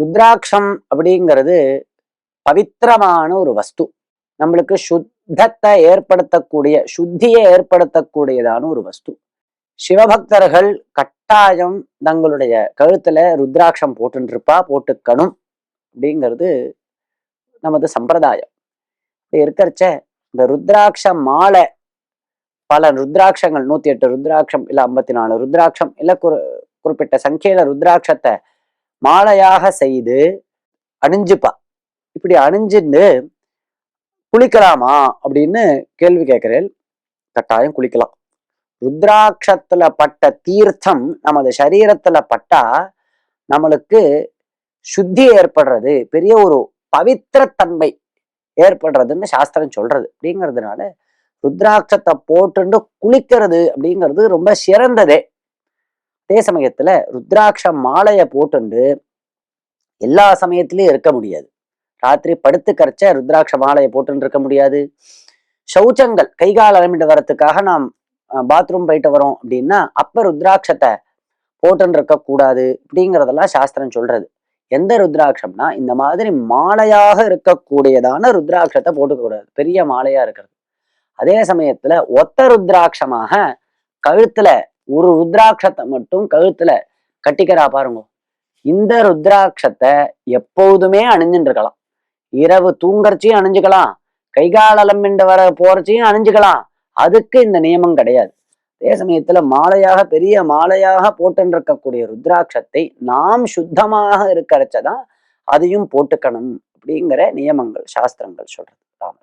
ருத்ராட்சம் அப்படிங்கிறது பவித்திரமான ஒரு வஸ்து. நம்மளுக்கு சுத்தத்தை ஏற்படுத்தக்கூடிய, சுத்தியை ஏற்படுத்தக்கூடியதான ஒரு வஸ்து. சிவபக்தர்கள் கட்டாயம் தங்களுடைய கழுத்துல ருத்ராட்சம் போட்டுருப்பா, போட்டுக்கணும் அப்படிங்கிறது நமது சம்பிரதாயம். இருக்கிறச்ச இந்த ருத்ராட்ச மாலை, பல ருத்ராட்சங்கள் 108 ருத்ராட்சம் இல்ல 54 ருத்ராட்சம் இல்ல குறிப்பிட்ட சங்கையில ருத்ராட்சத்தை மாலையாக செய்து அணிஞ்சுப்பா. இப்படி அணிஞ்சுன்னு குளிக்கலாமா அப்படின்னு கேள்வி கேட்கிறேன். கட்டாயம் குளிக்கலாம். ருத்ராட்சத்துல பட்ட தீர்த்தம் நமது சரீரத்துல பட்டா நம்மளுக்கு சுத்தி ஏற்படுறது, பெரிய ஒரு பவித்திரத்தன்மை ஏற்படுறதுன்னு சாஸ்திரம் சொல்றது. அப்படிங்கிறதுனால ருத்ராட்சத்தை போட்டுண்டு குளிக்கிறது அப்படிங்கிறது ரொம்ப சிறந்ததே. அதே சமயத்துல ருத்ராட்ச மாலையை போட்டுண்டு எல்லா சமயத்திலயும் இருக்க முடியாது. ராத்திரி படுத்து கரைச்ச ருத்ராட்ச மாலையை போட்டுன்னு இருக்க முடியாது. சௌச்சங்கள் கைகால் அலம்பிட்டு வர்றதுக்காக நாம் பாத்ரூம் போயிட்டு வரோம் அப்படின்னா அப்ப ருத்ராட்சத்தை போட்டுன்னு இருக்க கூடாது அப்படிங்கிறதெல்லாம் சாஸ்திரம் சொல்றது. எந்த ருத்ராட்சம்னா இந்த மாதிரி மாலையாக இருக்கக்கூடியதான ருத்ராட்சத்தை போட்டுக்க கூடாது, பெரிய மாலையா இருக்கிறது. அதே சமயத்துல ஒத்த ருத்ராட்சமாக கழுத்துல ஒரு ருத்ராட்சத்தை மட்டும் கழுத்துல கட்டிக்கிறா பாருங்க. இந்த ருத்ராட்சத்தை எப்போதுமே அணிஞ்சுட்டு இருக்கலாம். இரவு தூங்கறச்சியும் அணிஞ்சுக்கலாம், கைகால் அலம்பிண்டு வர போறச்சியும் அணிஞ்சுக்கலாம். அதுக்கு இந்த நியமம் கிடையாது. அதே சமயத்துல மாலையாக, பெரிய மாலையாக போட்டு இருக்கக்கூடிய ருத்ராட்சத்தை நாம் சுத்தமாக இருக்கிறச்சதான் அதையும் போட்டுக்கணும் அப்படிங்கிற நியமங்கள் சாஸ்திரங்கள் சொல்றது.